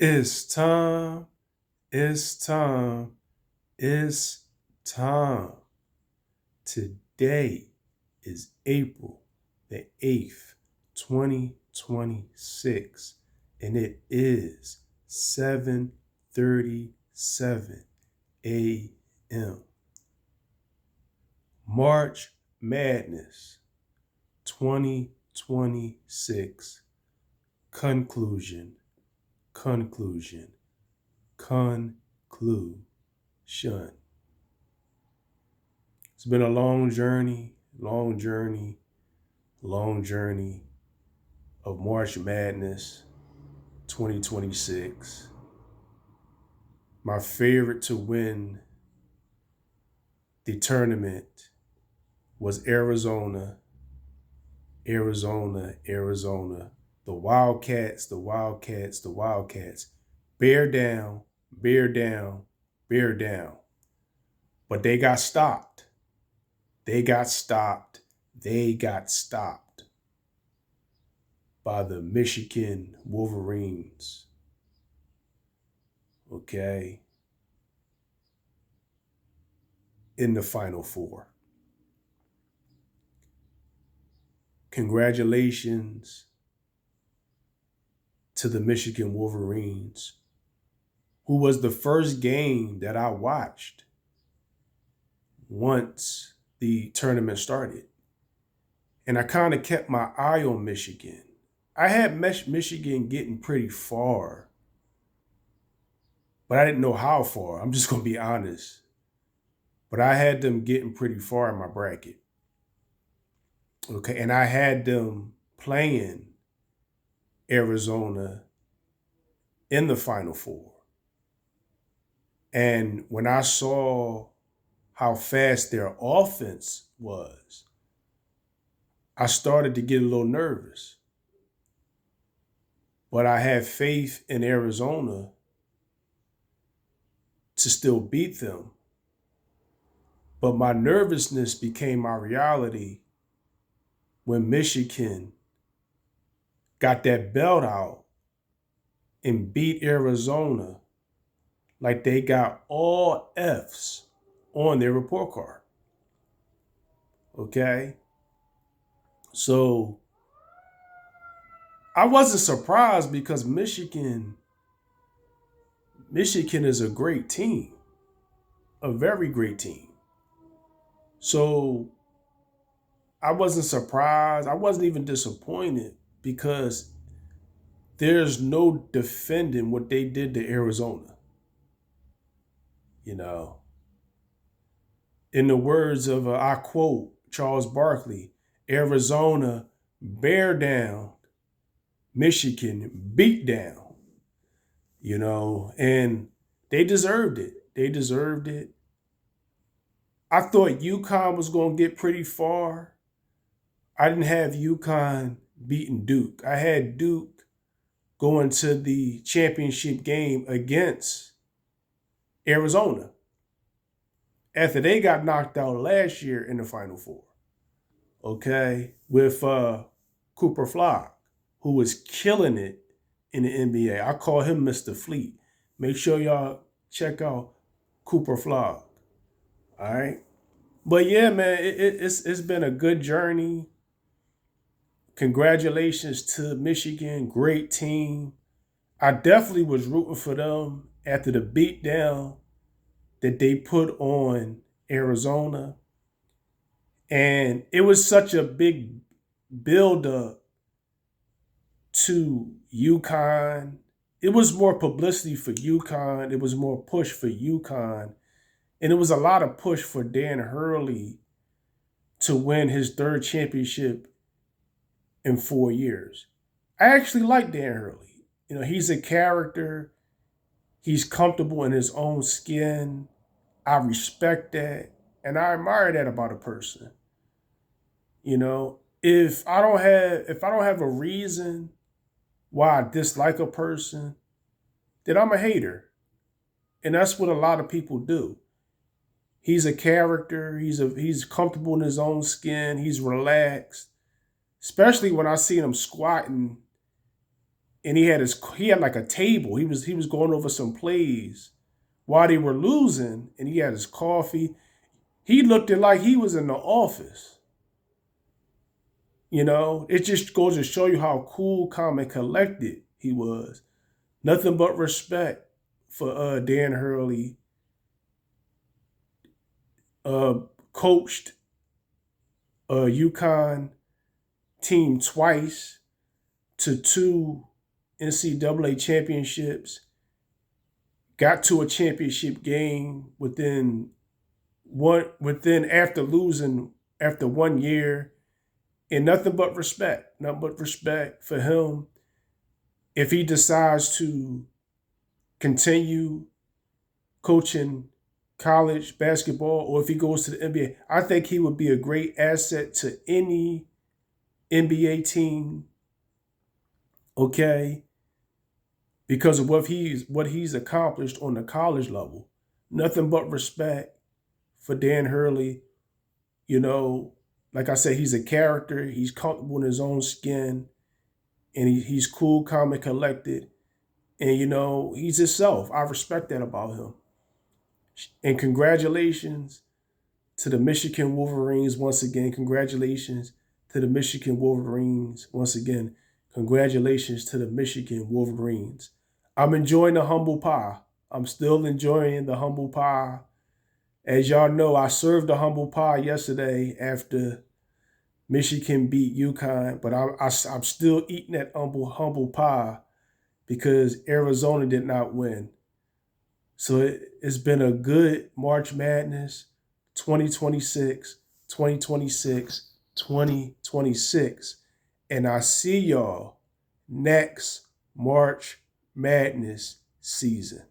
It's time. It's time. It's time. Today is April the 8th, 2026, and it is 7:37 a.m. March Madness 2026. Conclusion. Conclusion. Conclusion. It's been a long journey, long journey, long journey of March Madness 2026. My favorite to win the tournament was Arizona, Arizona, Arizona. The Wildcats, the Wildcats, the Wildcats. Bear down, bear down, bear down. But they got stopped. They got stopped. They got stopped by the Michigan Wolverines. Okay. In the Final Four. Congratulations to the Michigan Wolverines, who was the first game that I watched once the tournament started. And I kind of kept my eye on Michigan. I had Michigan getting pretty far, but I didn't know how far. I'm just going to be honest. But I had them getting pretty far in my bracket. Okay, and I had them playing Arizona in the Final Four. And when I saw how fast their offense was, I started to get a little nervous. But I had faith in Arizona to still beat them. But my nervousness became my reality when Michigan got that belt out and beat Arizona like they got all F's on their report card. Okay? So I wasn't surprised because Michigan is a great team, a very great team. So I wasn't surprised. I wasn't even disappointed because there's no defending what they did to Arizona. You know, in the words of, I quote Charles Barkley, Arizona bear down, Michigan beat down, and they deserved it. They deserved it. I thought UConn was going to get pretty far. I didn't have UConn beating Duke. I had Duke going to the championship game against Arizona after they got knocked out last year in the Final Four. Okay, with Cooper Flag, who was killing it in the NBA. I call him Mr. Fleet. Make sure y'all check out Cooper Flag. All right. But yeah, man, it's been a good journey. Congratulations to Michigan. Great team. I definitely was rooting for them after the beatdown that they put on Arizona. And it was such a big build-up to UConn. It was more publicity for UConn. It was more push for UConn. And it was a lot of push for Dan Hurley to win his third championship in 4 years. I actually like Dan Hurley. He's a character. He's comfortable in his own skin. I respect that. And I admire that about a person. If I don't have a reason why I dislike a person, then I'm a hater. And that's what a lot of people do. He's a character. He's comfortable in his own skin. He's relaxed. Especially when I see him squatting and he had like a table. He was going over some plays while they were losing, and he had his coffee. He looked it like he was in the office. It just goes to show you how cool, calm, and collected he was. Nothing but respect for Dan Hurley. Coached UConn team twice to two NCAA championships. Got to a championship game after losing after 1 year, and nothing but respect for him. If he decides to continue coaching college basketball, or if he goes to the NBA, I think he would be a great asset to any NBA team. Okay, because of what he's accomplished on the college level. Nothing but respect for Dan Hurley. You know, like I said, he's a character. He's comfortable in his own skin, and he's cool, calm, and collected. And he's himself. I respect that about him. And congratulations to the Michigan Wolverines once again. Congratulations to the Michigan Wolverines once again. Congratulations to the Michigan Wolverines. I'm enjoying the humble pie. I'm still enjoying the humble pie. As y'all know, I served the humble pie yesterday after Michigan beat UConn, but I'm still eating that humble pie because Arizona did not win. So it's been a good March Madness 2026, 2026, 2026. And I see y'all next March Madness season.